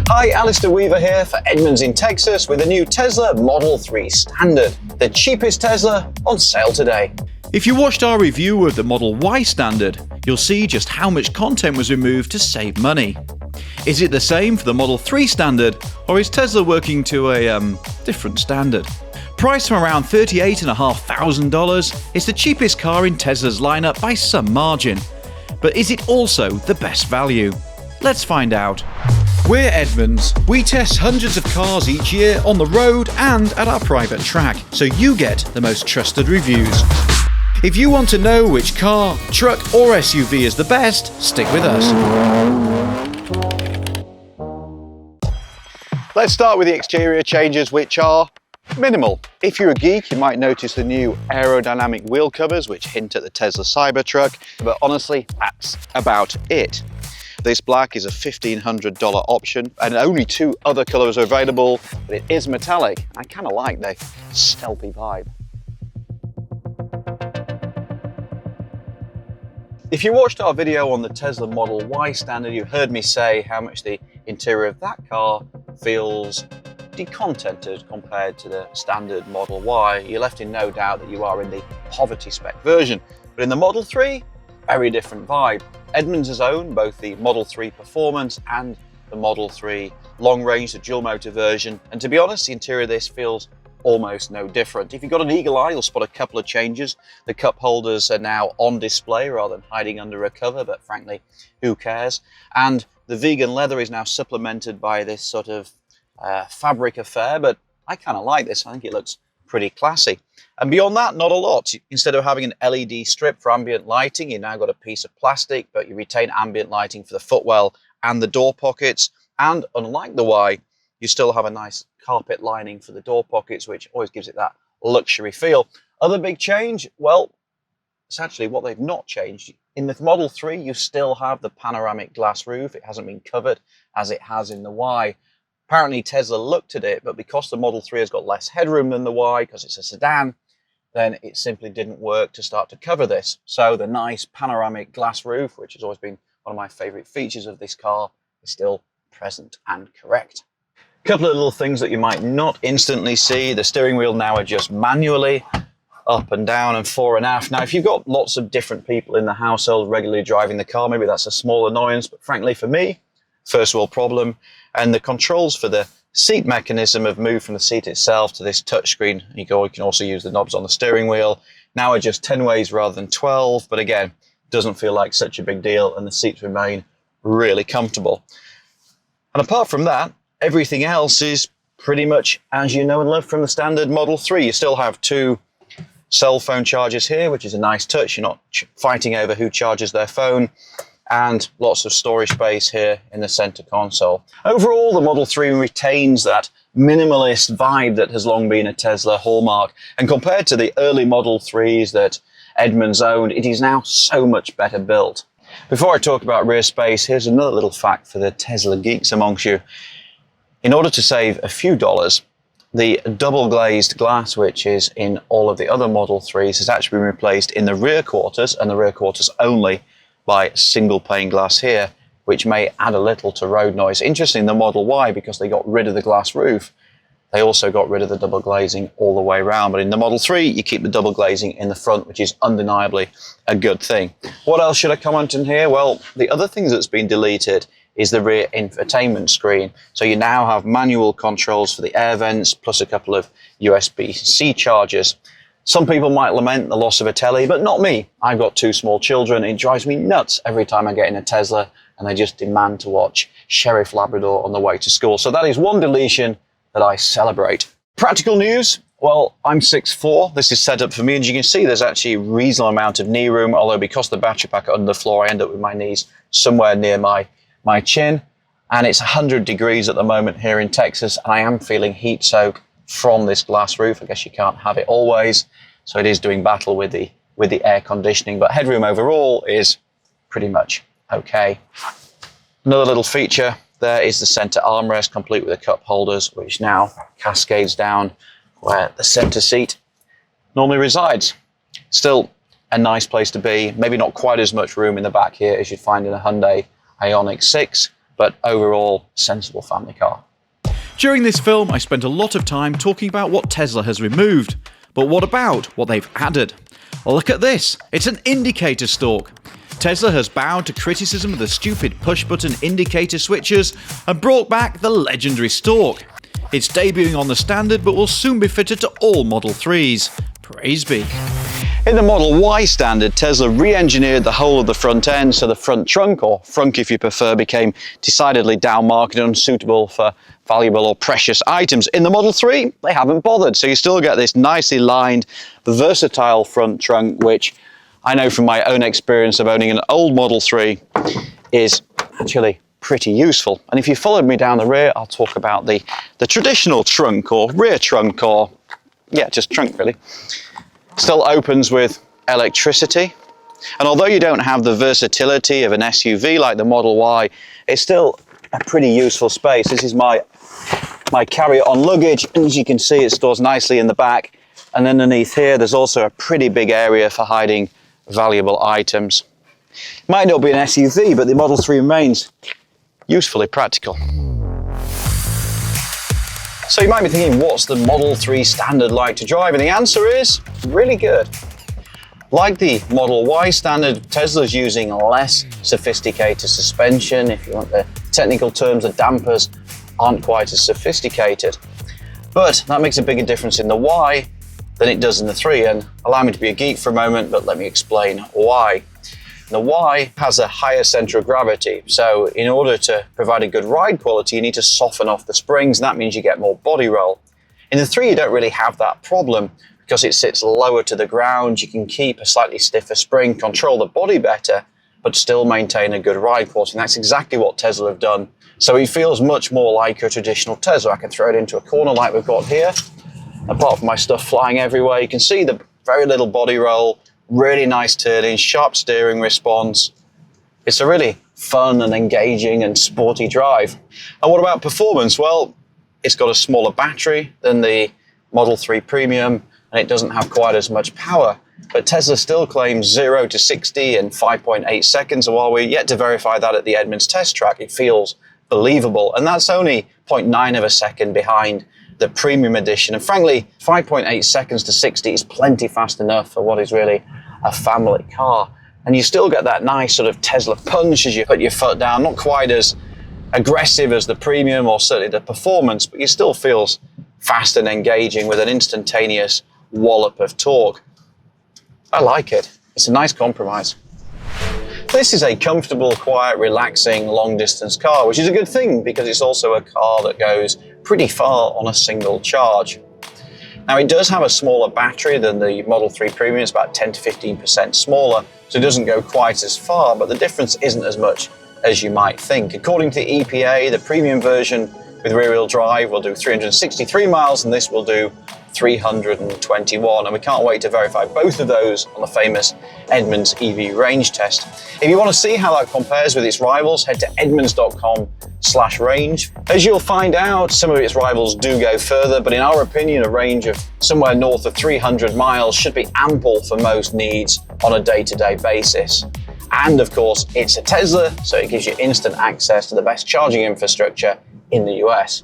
Hi, Alistair Weaver here for Edmunds in Texas with a new Tesla Model 3 Standard, the cheapest Tesla on sale today. If you watched our review of the Model Y Standard, you'll see just how much content was removed to save money. Is it the same for the Model 3 Standard, or is Tesla working to a different standard? Priced from around $38,500, it's the cheapest car in Tesla's lineup by some margin. But is it also the best value? Let's find out. We're Edmunds. We test hundreds of cars each year on the road and at our private track, so you get the most trusted reviews. If you want to know which car, truck or SUV is the best, stick with us. Let's start with the exterior changes, which are minimal. If you're a geek, you might notice the new aerodynamic wheel covers, which hint at the Tesla Cybertruck, but honestly, that's about it. This black is a $1,500 option, and only 2 other colours are available, but it is metallic. I kind of like the stealthy vibe. If you watched our video on the Tesla Model Y Standard, you heard me say how much the interior of that car feels decontented compared to the standard Model Y. You're left in no doubt that you are in the poverty spec version. But in the Model 3, very different vibe. Edmunds has owned both the Model 3 Performance and the Model 3 Long Range, the dual motor version. And to be honest, the interior of this feels almost no different. If you've got an eagle eye, you'll spot a couple of changes. The cup holders are now on display rather than hiding under a cover, but frankly, who cares? And the vegan leather is now supplemented by this sort of fabric affair, but I kind of like this. I think it looks pretty classy. And beyond that, not a lot. Instead of having an LED strip for ambient lighting, you've now got a piece of plastic, but you retain ambient lighting for the footwell and the door pockets. And unlike the Y, you still have a nice carpet lining for the door pockets, which always gives it that luxury feel. Other big change, well, it's actually what they've not changed. In the Model 3, you still have the panoramic glass roof. It hasn't been covered as it has in the Y. Apparently Tesla looked at it, but because the Model 3 has got less headroom than the Y, because it's a sedan, then it simply didn't work to start to cover this. So the nice panoramic glass roof, which has always been one of my favorite features of this car, is still present and correct. A couple of little things that you might not instantly see. The steering wheel now adjusts manually, up and down and fore and aft. Now, if you've got lots of different people in the household regularly driving the car, maybe that's a small annoyance, but frankly for me, first world problem. And the controls for the seat mechanism have moved from the seat itself to this touchscreen. You can also use the knobs on the steering wheel. Now adjust 10 ways rather than 12, but again, doesn't feel like such a big deal, and the seats remain really comfortable. And apart from that, everything else is pretty much as you know and love from the standard Model 3. You still have 2 cell phone chargers here, which is a nice touch. You're not fighting over who charges their phone. And lots of storage space here in the center console. Overall, the Model 3 retains that minimalist vibe that has long been a Tesla hallmark. And compared to the early Model 3s that Edmunds owned, it is now so much better built. Before I talk about rear space, here's another little fact for the Tesla geeks amongst you. In order to save a few dollars, the double glazed glass, which is in all of the other Model 3s, has actually been replaced in the rear quarters, and the rear quarters only, by single pane glass here, which may add a little to road noise. Interesting, the Model Y, because they got rid of the glass roof, they also got rid of the double glazing all the way around. But in the Model 3, you keep the double glazing in the front, which is undeniably a good thing. What else should I comment on here? Well, the other thing that's been deleted is the rear infotainment screen. So you now have manual controls for the air vents, plus a couple of USB-C chargers. Some people might lament the loss of a telly, but not me. I've got 2 small children. It drives me nuts every time I get in a Tesla and they just demand to watch Sheriff Labrador on the way to school. So that is one deletion that I celebrate. Practical news. Well, I'm 6'4". This is set up for me, and as you can see, there's actually a reasonable amount of knee room, although because the battery pack are under the floor, I end up with my knees somewhere near my chin. And it's 100 degrees at the moment here in Texas, and I am feeling heat soak from this glass roof. I guess you can't have it always, so it is doing battle with the air conditioning, but headroom overall is pretty much okay. Another little feature there is the center armrest, complete with the cup holders, which now cascades down where the center seat normally resides. Still a nice place to be. Maybe not quite as much room in the back here as you'd find in a Hyundai Ioniq 6, but overall, sensible family car. During this film, I spent a lot of time talking about what Tesla has removed. But what about what they've added? Look at this. It's an indicator stalk. Tesla has bowed to criticism of the stupid push-button indicator switches and brought back the legendary stalk. It's debuting on the Standard but will soon be fitted to all Model 3s. Praise be. In the Model Y Standard, Tesla re-engineered the whole of the front end, so the front trunk, or frunk if you prefer, became decidedly down-market and unsuitable for valuable or precious items. In the Model 3, they haven't bothered, so you still get this nicely lined, versatile front trunk, which I know from my own experience of owning an old Model 3 is actually pretty useful. And if you followed me down the rear, I'll talk about the traditional trunk, or rear trunk, or yeah, just trunk really. Still opens with electricity, and although you don't have the versatility of an SUV like the Model Y, it's still a pretty useful space. This is my carry-on luggage, and as you can see, it stores nicely in the back, and underneath here there's also a pretty big area for hiding valuable items. It might not be an SUV, but the Model 3 remains usefully practical. So you might be thinking, what's the Model 3 Standard like to drive? And the answer is really good. Like the Model Y Standard, Tesla's using less sophisticated suspension. If you want the technical terms, the dampers aren't quite as sophisticated. But that makes a bigger difference in the Y than it does in the 3. And allow me to be a geek for a moment, but let me explain why. The Y has a higher center of gravity, so in order to provide a good ride quality, you need to soften off the springs, and that means you get more body roll. In the 3, you don't really have that problem because it sits lower to the ground. You can keep a slightly stiffer spring, control the body better, but still maintain a good ride quality, and that's exactly what Tesla have done. So it feels much more like a traditional Tesla. I can throw it into a corner like we've got here. Apart from my stuff flying everywhere, you can see the very little body roll, really nice turning, sharp steering response. It's a really fun and engaging and sporty drive. And what about performance? Well, it's got a smaller battery than the Model 3 Premium, and it doesn't have quite as much power. But Tesla still claims 0 to 60 in 5.8 seconds, and while we're yet to verify that at the Edmunds test track, it feels believable. And that's only 0.9 of a second behind the Premium Edition. And frankly, 5.8 seconds to 60 is plenty fast enough for what is really a family car. And you still get that nice sort of Tesla punch as you put your foot down, not quite as aggressive as the Premium or certainly the Performance, but it still feels fast and engaging with an instantaneous wallop of torque. I like it. It's a nice compromise. This is a comfortable, quiet, relaxing, long-distance car, which is a good thing because it's also a car that goes pretty far on a single charge. Now, it does have a smaller battery than the Model 3 Premium. It's about 10 to 15% smaller, so it doesn't go quite as far, but the difference isn't as much as you might think. According to the EPA, the Premium version with rear-wheel drive will do 363 miles, and this will do 321, and we can't wait to verify both of those on the famous Edmunds EV range test. If you want to see how that compares with its rivals, head to edmunds.com/range. As you'll find out, some of its rivals do go further, but in our opinion, a range of somewhere north of 300 miles should be ample for most needs on a day-to-day basis. And of course, it's a Tesla, so it gives you instant access to the best charging infrastructure in the US.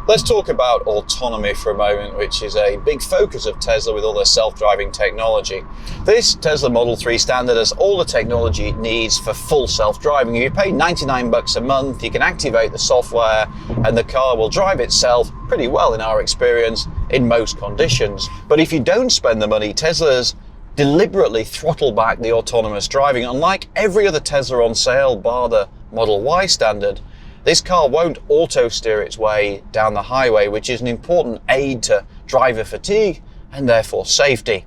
Let's talk about autonomy for a moment, which is a big focus of Tesla with all their self-driving technology. This Tesla Model 3 Standard has all the technology it needs for full self-driving. If you pay $99 a month, you can activate the software and the car will drive itself pretty well in our experience in most conditions. But if you don't spend the money, Tesla's deliberately throttle back the autonomous driving. Unlike every other Tesla on sale, bar the Model Y Standard, this car won't auto-steer its way down the highway, which is an important aid to driver fatigue and therefore safety.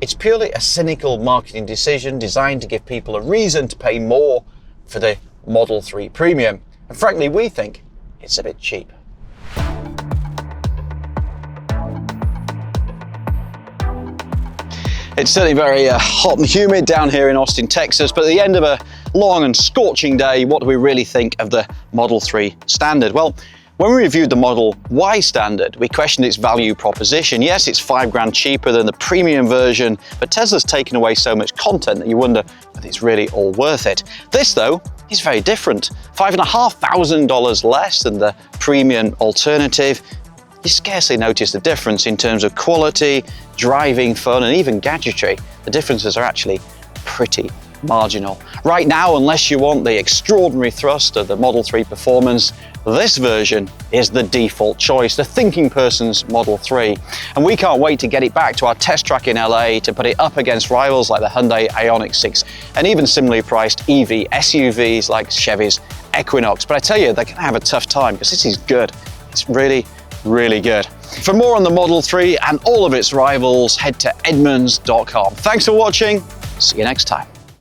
It's purely a cynical marketing decision designed to give people a reason to pay more for the Model 3 Premium. And frankly, we think it's a bit cheap. It's certainly very hot and humid down here in Austin, Texas, but at the end of a long and scorching day, what do we really think of the Model 3 Standard? Well, when we reviewed the Model Y Standard, we questioned its value proposition. Yes, it's $5,000 cheaper than the premium version, but Tesla's taken away so much content that you wonder whether it's really all worth it. This, though, is very different. $5,500 less than the premium alternative. You scarcely notice the difference in terms of quality, driving fun, and even gadgetry. The differences are actually pretty marginal. Right now, unless you want the extraordinary thrust of the Model 3 Performance, this version is the default choice, the thinking person's Model 3. And we can't wait to get it back to our test track in LA to put it up against rivals like the Hyundai Ioniq 6 and even similarly priced EV SUVs like Chevy's Equinox. But I tell you, they're going to have a tough time because this is good. It's really, really good. For more on the Model 3 and all of its rivals, head to Edmunds.com. Thanks for watching. See you next time.